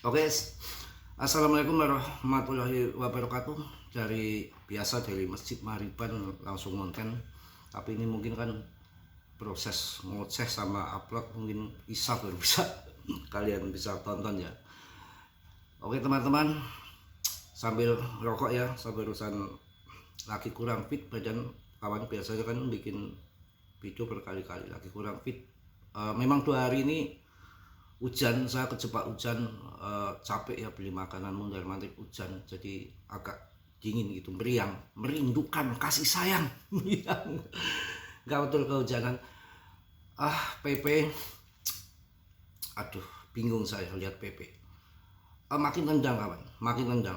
Oke, assalamualaikum warahmatullahi wabarakatuh. Dari Masjid Mariban langsung konten. Tapi ini mungkin kan proses ngoceh sama upload mungkin bisa baru bisa kalian bisa tonton ya. Oke teman-teman, sambil rokok ya, sambil urusan lagi kurang fit badan. Kawan biasanya kan bikin video berkali-kali lagi kurang fit. Memang 2 hari ini hujan, saya kejebak hujan, capek ya beli makanan mundar-mandir hujan, jadi agak dingin gitu, merindukan kasih sayang. Nggak betul kehujanan. PP, aduh bingung saya lihat PP. Makin nendang kawan, makin nendang.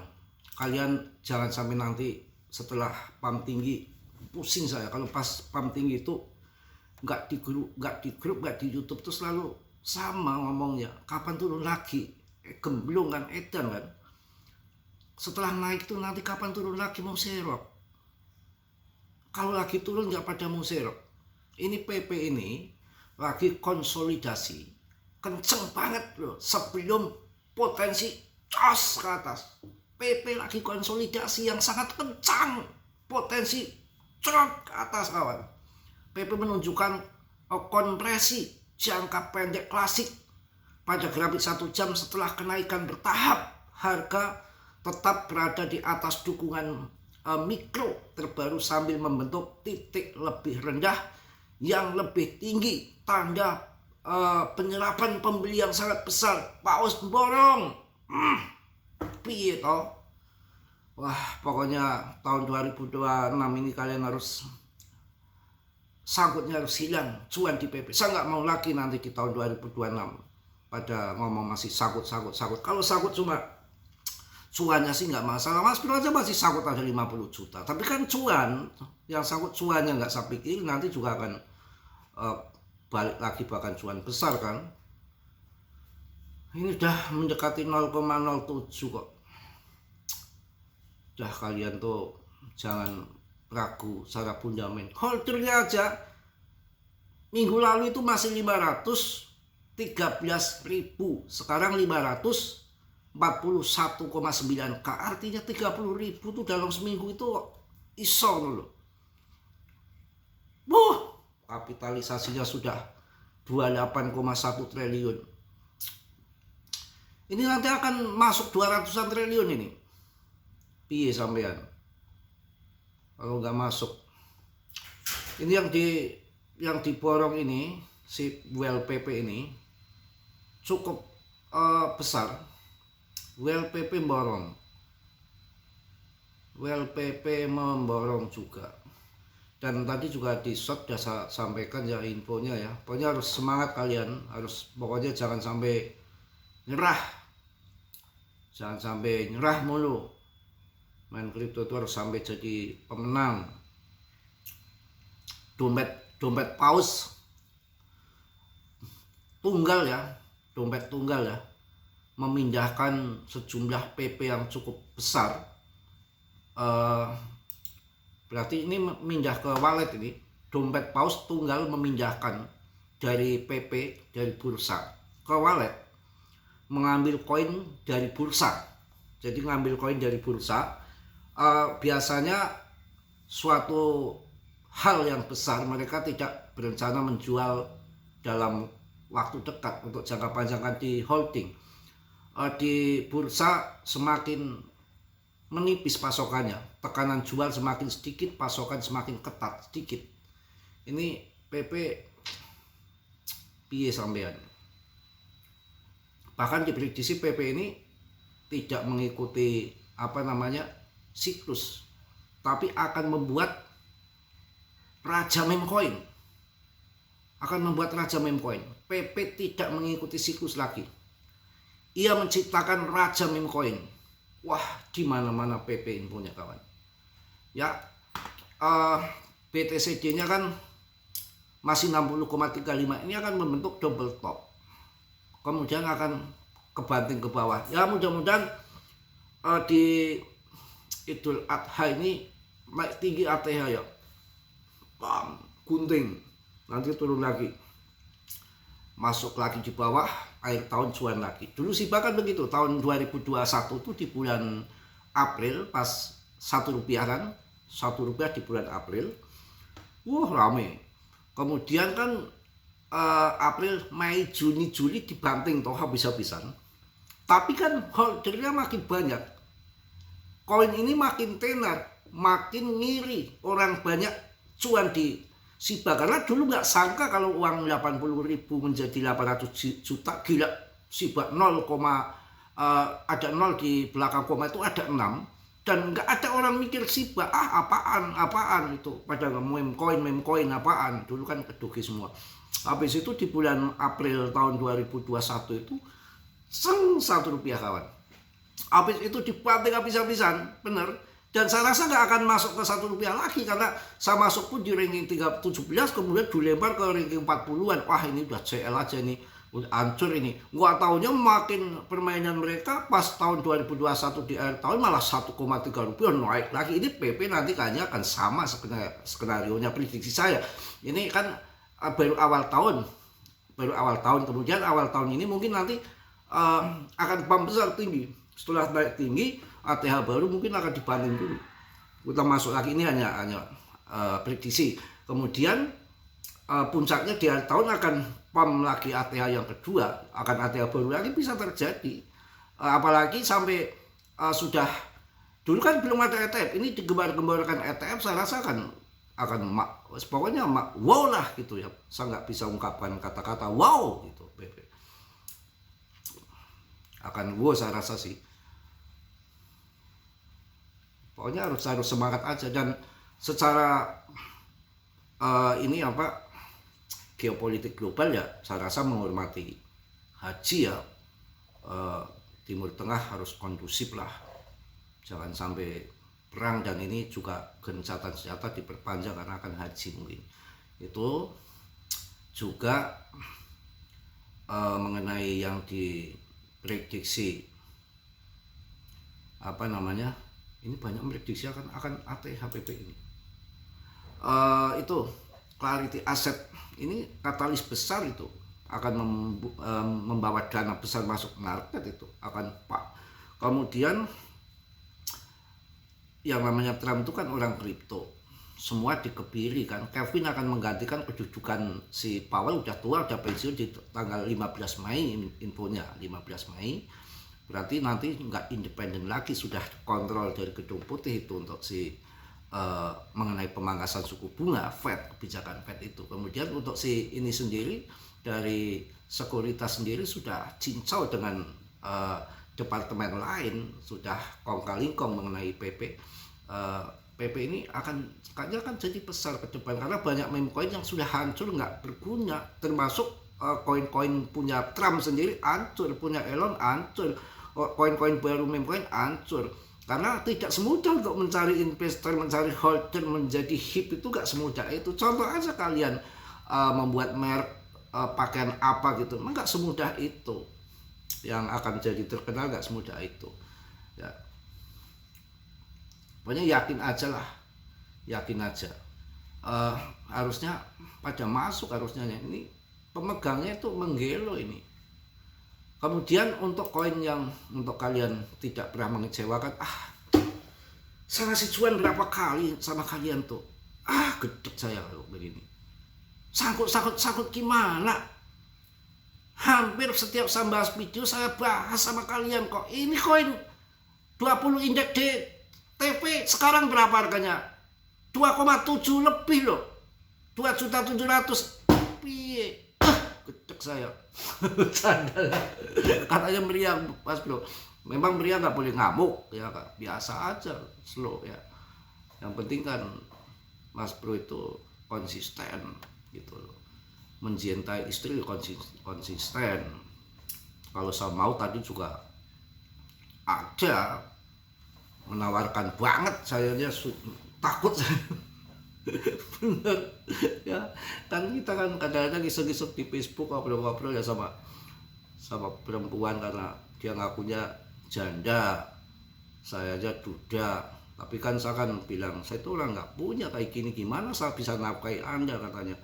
Kalian jangan sampai nanti setelah pam tinggi pusing saya. Kalau pas pam tinggi itu nggak di grup, nggak di YouTube tuh selalu sama ngomongnya, kapan turun lagi, gemblong kan, edan kan. Setelah naik tuh nanti kapan turun lagi, mau serok. Kalau lagi turun nggak pada mau serok. Ini PP ini lagi konsolidasi kenceng banget loh, sebelum potensi jos ke atas. PP lagi konsolidasi yang sangat kencang, potensi cerot ke atas kawan. PP menunjukkan kompresi jangka pendek klasik pada grafik 1 jam. Setelah kenaikan bertahap, harga tetap berada di atas dukungan mikro terbaru sambil membentuk titik lebih rendah yang lebih tinggi, tanda penyerapan pembeli yang sangat besar. Paus borong, piye toh? Wah, pokoknya tahun 2026 ini kalian harus sangkutnya harus hilang cuan di PP. Saya nggak mau lagi nanti di tahun 2026 pada ngomong masih sangkut. Kalau sangkut cuma cuannya sih nggak masalah, Mas Bro aja masih sangkut ada 50 juta. Tapi kan cuan, yang sangkut cuannya nggak saya pikir nanti juga akan balik lagi bahkan cuan besar kan. Ini udah mendekati 0,07 kok. Udah kalian tuh jangan ragu secara fundamental. Holdernya aja minggu lalu itu masih 513.000, sekarang 541,9k, artinya 30.000 tuh dalam seminggu itu iso loh. Kapitalisasinya sudah 28,1 triliun. Ini nanti akan masuk 200-an triliun ini. Piye sampean? Kalau nggak masuk, ini yang diborong ini, si WLPP ini cukup besar. WLPP memborong juga. Dan tadi juga di shot udah saya sampaikan ya infonya ya. Pokoknya harus semangat kalian, harus pokoknya jangan sampai nyerah, mulu. Main kripto itu harus sampai jadi pemenang. Dompet paus tunggal ya, memindahkan sejumlah PP yang cukup besar. Berarti ini mindah ke wallet, ini dompet paus tunggal memindahkan dari PP, dari bursa ke wallet, mengambil koin dari bursa. Jadi ngambil koin dari bursa, biasanya suatu hal yang besar mereka tidak berencana menjual dalam waktu dekat, untuk jangka panjang kan di holding. Di bursa semakin menipis pasokannya, tekanan jual semakin sedikit, pasokan semakin ketat sedikit. Ini PP piye sampean? Bahkan diprediksi PP ini tidak mengikuti siklus, tapi akan membuat raja meme coin. PP tidak mengikuti siklus lagi. Ia menciptakan raja meme coin. Wah, di mana-mana PP infonya kawan. Ya, BTCD-nya kan masih 60,35. Ini akan membentuk double top. Kemudian akan kebanting ke bawah. Ya, mudah-mudahan di Idul Adha ini naik tinggi ATH ya. Gunting. Nanti turun lagi. masuk lagi di bawah, akhir tahun cuan lagi. Dulu sih bahkan begitu, tahun 2021 tuh di bulan April pas Rp1 kan, Rp1 di bulan April, wah rame. Kemudian kan April, Mei, Juni, Juli dibanting toh habis-habisan. Tapi kan holdernya makin banyak, koin ini makin tenar, makin ngiri, orang banyak cuan di Shiba. Karena dulu nggak sangka kalau uang 80.000 menjadi 800 juta, gila. Shiba 0, ada 0 di belakang koma itu ada 6, dan nggak ada orang mikir Shiba, apaan itu, pada meme coin apaan, dulu kan kedugi semua. Habis itu di bulan April tahun 2021 itu Rp1 kawan. Habis itu dibanting habis-habisan, bener. Dan saya rasa nggak akan masuk ke Rp1 lagi, karena saya masuk pun di ranking 317, kemudian dilempar ke ranking 40-an. Wah ini udah CL aja nih, udah hancur ini. Gua taunya makin permainan mereka pas tahun 2021 di akhir tahun malah Rp1,3 naik lagi. Ini PP nanti kayaknya akan sama skenario-nya, prediksi saya. Ini kan baru awal tahun, kemudian awal tahun ini mungkin nanti akan pump besar tinggi. Setelah naik tinggi, ATH baru mungkin akan dibanting dulu. Kita masuk lagi, ini hanya prediksi. Kemudian puncaknya di akhir tahun akan pump lagi ATH yang kedua, akan ATH baru lagi bisa terjadi. Apalagi sampai sudah dulu kan belum ada ETF, ini digembar-gemborkan ETF, saya rasa akan pokoknya wow lah gitu ya. Saya nggak bisa ungkapkan kata-kata wow gitu. Akan wow saya rasa sih. Pokoknya harus semangat aja. Dan secara ini geopolitik global ya, saya rasa menghormati haji ya. Timur Tengah harus kondusif lah, jangan sampai perang, dan ini juga gencatan senjata diperpanjang karena akan haji mungkin. Itu juga mengenai yang diprediksi ini banyak memprediksi akan ATH-PP ini. Itu Clarity Asset ini katalis besar, itu akan membawa dana besar masuk market, itu akan Pak. Kemudian yang namanya Trump itu kan orang kripto, semua dikebiri kan. Kevin akan menggantikan kedudukan si Powell, udah tua, udah pensiun di tanggal 15 Mei, infonya 15 Mei. Berarti nanti nggak independen lagi, sudah kontrol dari Gedung Putih itu untuk mengenai pemangkasan suku bunga Fed, kebijakan Fed itu. Kemudian untuk si ini sendiri dari sekuritas sendiri sudah cincau dengan departemen lain, sudah kong-kali-kong mengenai PP. PP ini kayaknya akan jadi besar ke depan, karena banyak meme coin yang sudah hancur, nggak berguna, termasuk koin-koin punya Trump sendiri hancur, punya Elon hancur, koin-koin baru meme coin hancur. Karena tidak semudah untuk mencari investor, mencari holder, menjadi hip itu nggak semudah itu. Contoh aja kalian membuat merek pakaian apa gitu, nggak semudah itu. Yang akan jadi terkenal nggak semudah itu ya. Pokoknya yakin aja lah, yakin aja. Harusnya pada masuk, harusnya ini pemegangnya itu menggelo ini. Kemudian untuk koin yang untuk kalian tidak pernah mengecewakan, saya ngasih cuan berapa kali sama kalian tuh, gedek saya kalau begini. Sangkut gimana? Hampir setiap saya bahas video, saya bahas sama kalian kok. Ini koin 20 indeks DTP sekarang berapa harganya? 2,7 lebih loh. 2.700.000. Piye? Gedek saya. Katanya meriah Mas Bro. Memang meriah nggak boleh ngamuk ya, biasa aja, slow ya. Yang penting kan Mas Bro itu konsisten gitu loh. Mencintai istri konsisten. Kalau saya mau tadi juga ada menawarkan banget, saya aja takut. Bener ya, kan kita kan kadang-kadang iseng-iseng di Facebook ngobrol-ngobrol ya sama perempuan, karena dia ngakunya janda, saya aja duda. Tapi kan saya kan bilang, saya itu orang nggak punya kayak gini, gimana saya bisa nafkahi Anda, katanya.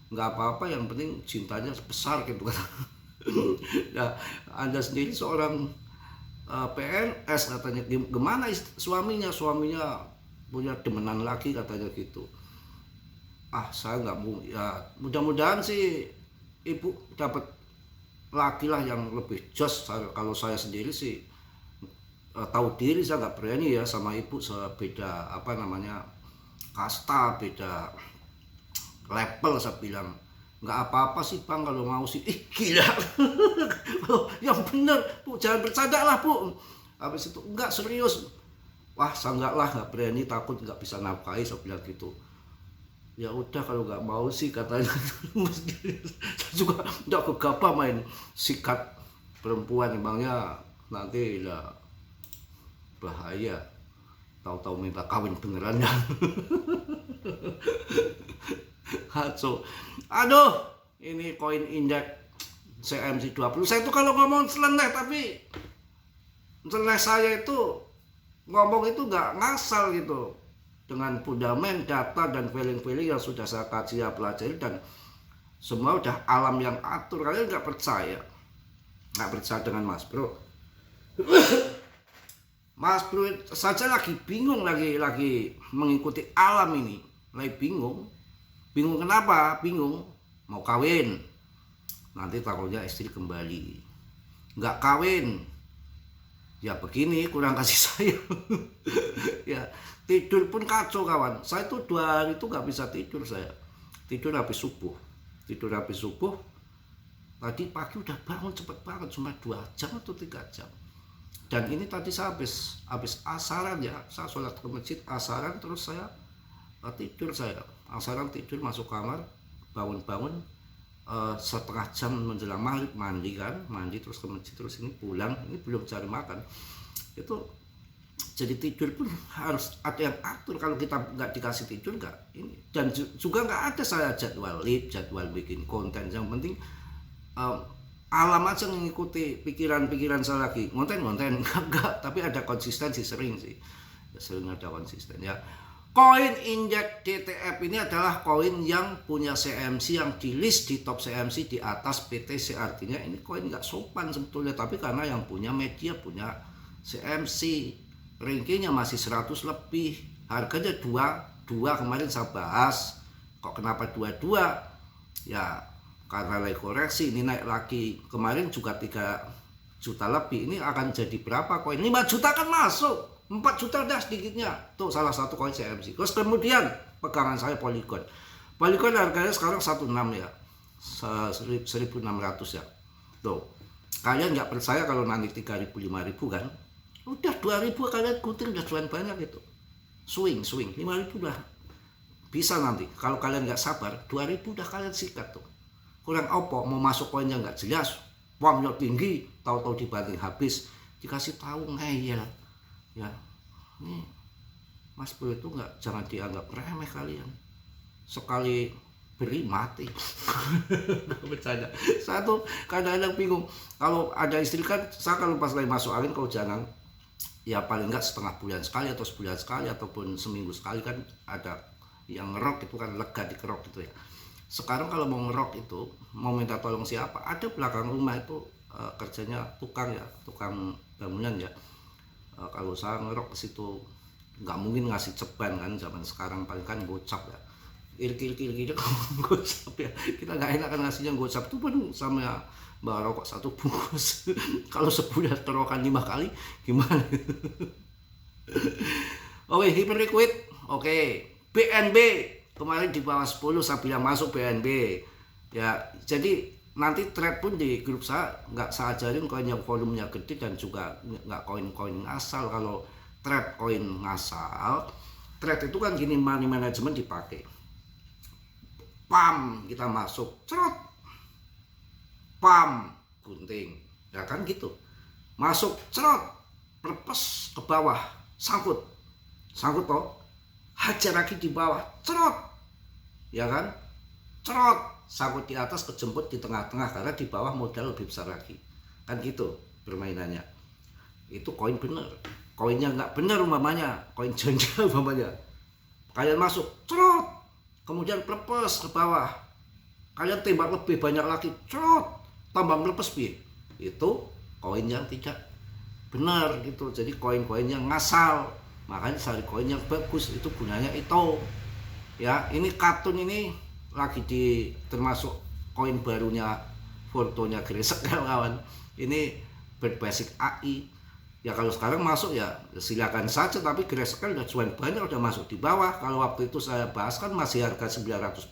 nggak apa-apa, yang penting cintanya besar gitu kan. Nah, Anda sendiri seorang PNS katanya, gimana suaminya punya demenan lagi katanya gitu. Saya nggak mau ya, mudah-mudahan sih ibu dapat laki lah yang lebih jos. Kalau saya sendiri sih tahu diri, saya nggak berani ya sama ibu, sebeda kasta, beda level. Saya bilang nggak apa-apa sih bang kalau mau sih. Gila. Yang bener bu, jangan bercanda lah bu. Habis itu enggak, serius. Wah saya nggak berani, takut nggak bisa nafkahi, saya bilang gitu. Ya udah kalau nggak mau sih katanya. Saya juga nggak gegabah main sikat perempuan, emangnya nanti lah bahaya, tahu-tahu minta kawin beneran. Kacau. Aduh, ini koin indeks CMC 20. Saya itu kalau ngomong seleneh, tapi seleneh saya itu ngomong itu nggak ngasal gitu, dengan fundament data dan feeling-feeling yang sudah saya kaji, pelajari, dan semua udah alam yang atur. Kalian nggak percaya dengan Mas Bro. Mas Bro saja lagi bingung, lagi mengikuti alam ini, lagi bingung kenapa? Bingung mau kawin, nanti takutnya istri kembali, nggak kawin ya begini, kurang kasih sayang. Ya tidur pun kacau kawan. Saya tuh 2 hari itu nggak bisa tidur. Saya tidur habis subuh. Tadi pagi udah bangun cepet banget, cuma 2 jam atau 3 jam. Dan ini tadi saya habis asaran ya, saya sholat ke masjid asaran, terus saya tidur. Saya asaran tidur, masuk kamar, bangun setengah jam menjelang maghrib, mandi terus ke masjid, terus ini pulang, ini belum cari makan. Itu jadi tidur pun harus ada yang atur. Kalau kita nggak dikasih tidur nggak ini, dan juga nggak ada saya jadwal bikin konten. Yang penting alam aja mengikuti pikiran saya lagi konten enggak, tapi ada konsistensi, sering ada konsisten ya. Koin indeks DTF ini adalah koin yang punya CMC, yang di list di top CMC di atas PTC. Artinya ini koin nggak sopan sebetulnya, tapi karena yang punya media punya CMC, rankingnya masih 100 lebih, harganya 22. Kemarin saya bahas kok kenapa 22 ya, karena lagi koreksi, ini naik lagi. Kemarin juga 3 juta lebih, ini akan jadi berapa koin? 5 juta kan masuk, 4 juta udah sedikitnya. Tuh salah satu koin CMC. Terus kemudian pegangan saya Polygon harganya sekarang 16 ya, 1.600 ya. Tuh kalian nggak percaya kalau nanti 3.000 5.000 kan, udah 2.000 kalian gunting udah cuan banyak gitu. Swing 5.000 udah bisa nanti. Kalau kalian nggak sabar, 2.000 udah kalian sikat tuh. Kurang opo, mau masuk koinnya nggak jelas, puangnya tinggi, tahu-tahu dibanting habis, dikasih tahu ngeyel ya. Ini Mas Bro itu jangan dianggap remeh kalian, sekali beri mati. Bercanda. Saya tuh kadang-kadang bingung, kalau ada istri kan, saya kalau pas lagi masuk angin, kalau jangan ya paling nggak setengah bulan sekali atau sebulan sekali ataupun seminggu sekali kan ada yang ngerok, itu kan lega dikerok gitu ya. Sekarang kalau mau ngerok itu, mau minta tolong siapa, ada belakang rumah itu kerjanya tukang bangunan ya. Kalau saya ngerok ke situ nggak mungkin ngasih ceban kan, zaman sekarang paling kan gocap ya, kiri gocap ya. Kita nggak enak kan ngasihnya gocap, itu pun sama bawa rokok 1 bungkus. Kalau sebulan terokan 5 kali gimana? Oke, Hyperliquid, oke. BNB kemarin di bawah 10, saya bilang masuk BNB ya. Jadi nanti trade pun di grup saya nggak saya ajarin koin yang volumenya gede, dan juga nggak koin-koin ngasal. Kalau trade koin ngasal, trade itu kan gini, money management dipakai, pam kita masuk, cerot, pam gunting ya kan gitu, masuk cerot, perpes ke bawah, sangkut toh, hajar lagi di bawah, cerot ya kan, cerot, sangkut di atas, kejemput di tengah-tengah, karena di bawah modal lebih besar lagi kan gitu permainannya. Itu koin bener. Koinnya nggak bener umpamanya, koin janda umpamanya, kalian masuk cerot, kemudian perpes ke bawah, kalian tembak lebih banyak lagi, tambah melepas piye? Itu koin yang tidak benar gitu. Jadi koin-koin yang ngasal. Makanya cari koin yang bagus, itu gunanya itu. Ya, ini kartun ini lagi termasuk koin barunya fotonya Gresik kawan. Ini berbasis AI. Ya kalau sekarang masuk ya silakan saja, tapi Gresik kan udah jual banyak, udah masuk di bawah. Kalau waktu itu saya bahas kan masih harga 900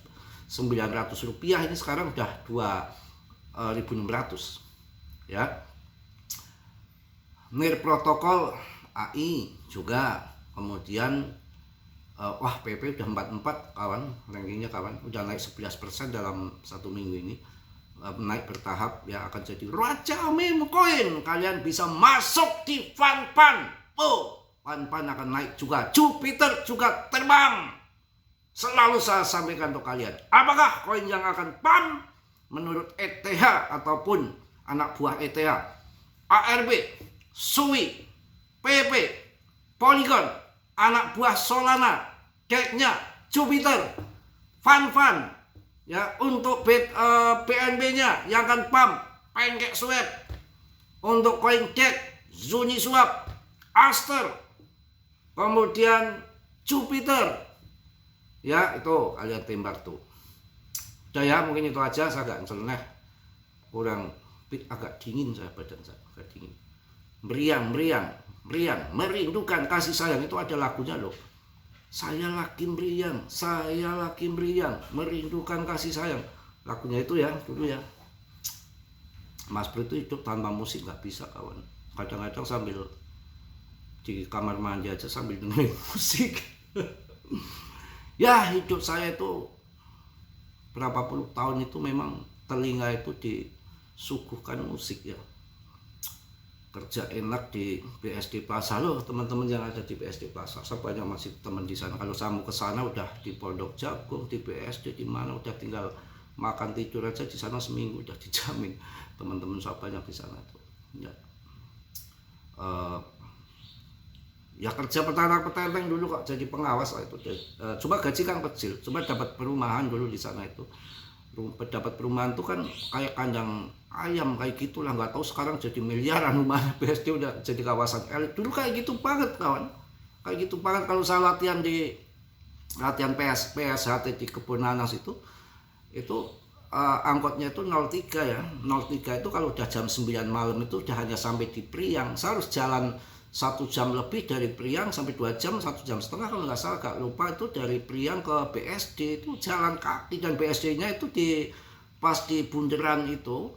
rupiah, ini sekarang udah 2.600 ya. Mir protokol AI juga, kemudian wah PP udah 44 kawan, rankingnya kawan udah naik 11% dalam 1 minggu ini, naik bertahap ya, akan jadi raja meme coin. Kalian bisa masuk di Fanfan. Fanfan akan naik juga, Jupiter juga terbang. Selalu saya sampaikan untuk kalian, apakah koin yang akan pump menurut ETH ataupun anak buah ETH, ARB, Sui, PP, Polygon, anak buah Solana, Deknya, Jupiter, Fanfan, ya, untuk BNB-nya yang akan pump Pancake Swap, untuk koin Dek, Zuniswap, Aster, kemudian Jupiter, ya itu kalian tembak tuh. Udah ya, mungkin itu aja, saya agak nyeleneh, kurang agak dingin saya, badan saya agak dingin. Meriang, merindukan kasih sayang, itu ada lagunya loh. Saya lagi meriang, merindukan kasih sayang. Lagunya itu ya, dulu ya. Mas Bro itu hidup tanpa musik nggak bisa kawan. Kadang-kadang sambil di kamar mandi aja sambil dengerin musik. Ya, hidup saya itu berapa puluh tahun itu memang telinga itu disuguhkan musik ya. Kerja enak di BSD Plaza loh, teman-teman yang ada di BSD Plaza. Saya banyak masih teman di sana. Kalau saya mau ke sana udah di Pondok Jagung, di BSD, di mana udah tinggal makan tidur aja di sana seminggu udah dijamin. Teman-teman saya banyak di sana tuh. Ya. Ya kerja petenteng dulu kok jadi pengawas lah itu. Coba gaji kan kecil, coba dapat perumahan dulu di sana itu. Dapat perumahan tuh kan kayak kandang ayam kayak gitulah, nggak tahu sekarang jadi miliaran rumah. BSD udah jadi kawasan elit. Dulu kayak gitu banget kawan, kayak gitu banget. Kalau saya latihan PSHT di Kebun Nanas itu angkotnya itu 03 ya, 03 itu kalau udah jam 9 malam itu udah hanya sampai di Priang. Saya harus jalan 1 jam lebih dari Priang sampai 2 jam, 1 jam setengah kalau nggak salah, gak lupa. Itu dari Priang ke BSD itu jalan kaki, dan BSD-nya itu pas di bundaran itu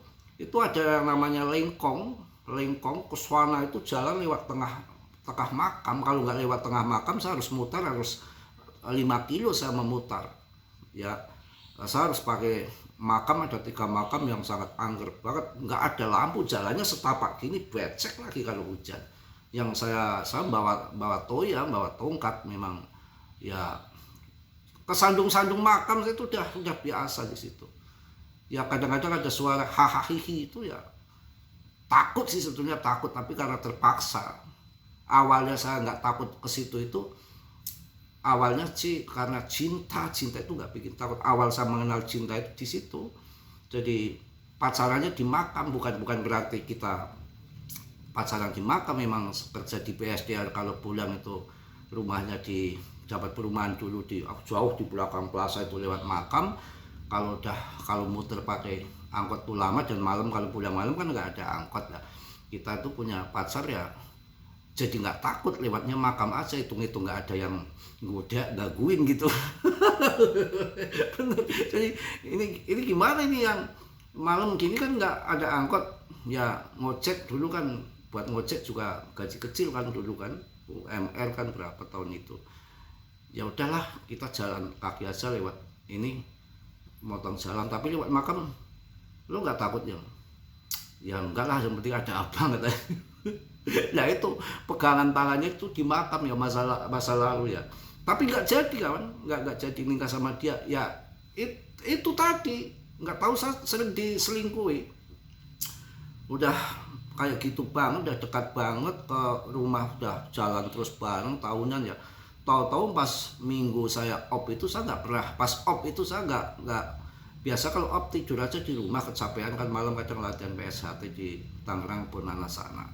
ada yang namanya Lengkong Kuswana, itu jalan lewat tengah makam. Kalau nggak lewat tengah makam saya harus mutar, harus 5 kilo saya memutar ya. Saya harus pakai makam, ada 3 makam yang sangat angker banget, nggak ada lampu, jalannya setapak gini, becek lagi kalau hujan. Yang saya bawa toya, bawa tongkat, memang ya kesandung-sandung makam itu udah biasa di situ. Ya kadang-kadang ada suara hahaha itu ya takut sih sebetulnya, takut, tapi karena terpaksa. Awalnya saya nggak takut ke situ itu awalnya sih karena cinta itu nggak bikin takut. Awal saya mengenal cinta itu di situ. Jadi pacarannya di makam, bukan berarti kita pacaran di makam. Memang kerja di BSD, kalau pulang itu rumahnya dapat perumahan dulu jauh di belakang plaza itu lewat makam. Kalau muter pakai angkot tuh lama, dan malam kalau pulang malam kan nggak ada angkot lah. Kita tuh punya pacar ya, jadi nggak takut, lewatnya makam aja, hitung-hitung nggak ada yang gangguin gitu. Bener. Jadi ini gimana ini yang malam gini kan nggak ada angkot ya, ngojek dulu kan, buat ngojek juga gaji kecil kan dulu kan, UMR kan berapa tahun itu. Ya udahlah, kita jalan kaki aja lewat ini, motong jalan, tapi lewat makam lo nggak takut ya? Ya enggak lah, yang penting ada abang katanya. Nah itu pegangan tangannya itu di makam ya, masa lalu ya. Tapi nggak jadi kawan, nggak jadi nikah sama dia. Ya itu tadi, nggak tahu, saya sering diselingkuhi. Udah kayak gitu banget, udah dekat banget ke rumah, udah jalan terus bareng tahunan ya. Tahu-tahu pas minggu saya op itu saya nggak pernah, pas op itu saya nggak biasa kalau op tidur aja di rumah, kecapean kan malam kadang latihan PSHT di Tangerang Ponana sana.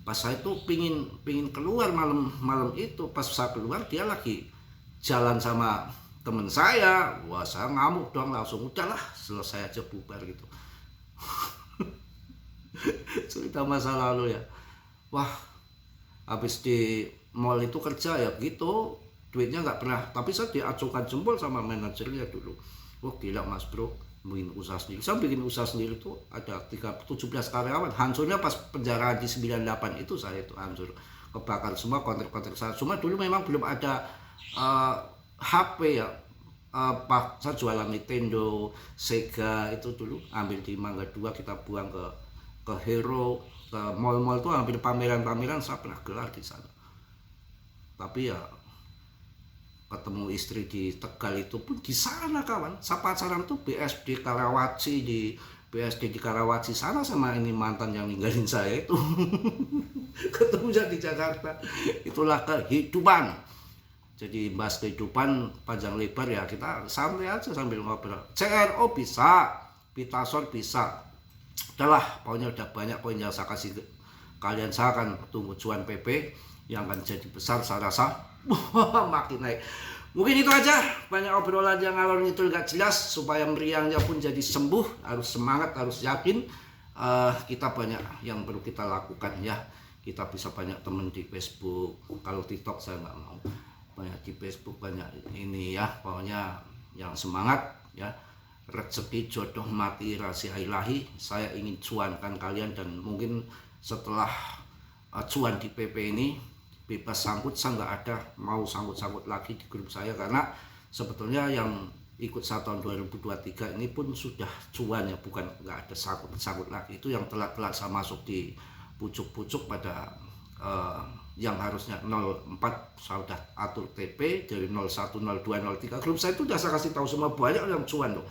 Pas saya tuh pingin keluar malam itu, pas saya keluar dia lagi jalan sama temen saya. Wah, saya ngamuk dong, langsung udahlah selesai aja, bubar gitu. Cerita masa lalu ya. Wah, habis di mall itu kerja ya gitu, duitnya nggak pernah, tapi saya diacungkan jempol sama manajernya dulu. Wah, gila Mas Bro, bikin usaha sendiri. Saya bikin usaha sendiri tuh ada 17 karyawan. Hancurnya pas penjara di 98 itu, saya itu hancur, kebakar semua kontrak-kontrak saya. Cuma dulu memang belum ada HP ya. Pak, saya jualan Nintendo, Sega itu dulu, ambil di Mangga 2, kita buang ke Hero, ke mall-mall tuh, ambil pameran-pameran, saya pernah gelar di sana. Tapi ya ketemu istri di Tegal itu pun di sana kawan. Saya pacaran tuh BSD Karawaci, di BSD di Karawaci sana sama ini mantan yang ninggalin saya itu. Ketemu di Jakarta. Itulah kehidupan. Jadi bahas kehidupan panjang lebar ya, kita santai aja sambil ngobrol. CRO bisa, Vitasol bisa. Udahlah, pokoknya udah banyak poin yang saya kasih kalian. Saya akan tunggu cuan PP yang akan jadi besar, saya rasa makin naik. Mungkin itu aja, banyak obrolan yang ngalor ngidul gak jelas. Supaya meriangnya pun jadi sembuh, harus semangat, harus yakin. Kita banyak yang perlu kita lakukan ya. Kita bisa banyak temen di Facebook. Kalau TikTok saya nggak mau. Banyak di Facebook, banyak ini ya. Pokoknya yang semangat ya. Rezeki, jodoh, mati, rahasia ilahi. Saya ingin cuankan kalian, dan mungkin setelah cuan di PP ini bebas sangkut, saya nggak ada mau sangkut-sangkut lagi di grup saya, karena sebetulnya yang ikut saya tahun 2023 ini pun sudah cuan ya, bukan nggak ada sangkut-sangkut lagi. Itu yang telat-telat saya masuk di pucuk-pucuk pada yang harusnya 04, saya udah atur TP dari 01, 02, 03. Grup saya itu udah saya kasih tahu semua, banyak yang cuan loh.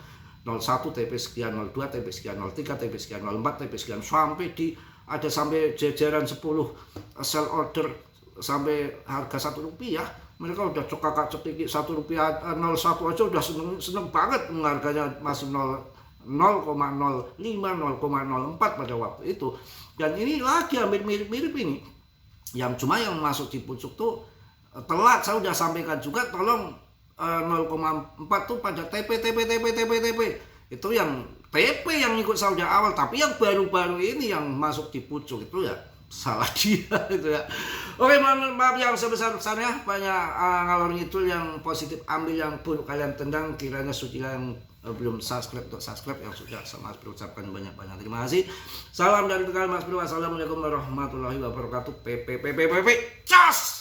01 TP sekian, 02 TP sekian, 03 TP sekian, 04 TP sekian, sampai ada sampai jajaran 10 sell order sampai harga Rp1. Mereka udah cekak cekik Rp1 01 aja udah seneng banget, harganya masih 0,05, 0,04 pada waktu itu. Dan ini lagi hampir mirip-mirip ini. Yang cuma yang masuk di pucuk tuh telat, saya udah sampaikan juga, tolong 0,4 tuh pada TP. Itu yang TP yang ikut saya udah awal, tapi yang baru-baru ini yang masuk di pucuk itu ya salah dia itu ya. Oke, maaf yang sebesar-besarnya, banyak ngalor ngidul yang positif ambil, yang buruk kalian tendang. Kiranya sudah yang belum subscribe untuk subscribe, yang sudah sama Mas Bro ucapkan banyak-banyak terima kasih. Salam dari Tegal Mas Bro. Wassalamualaikum warahmatullahi wabarakatuh. PP. Cas.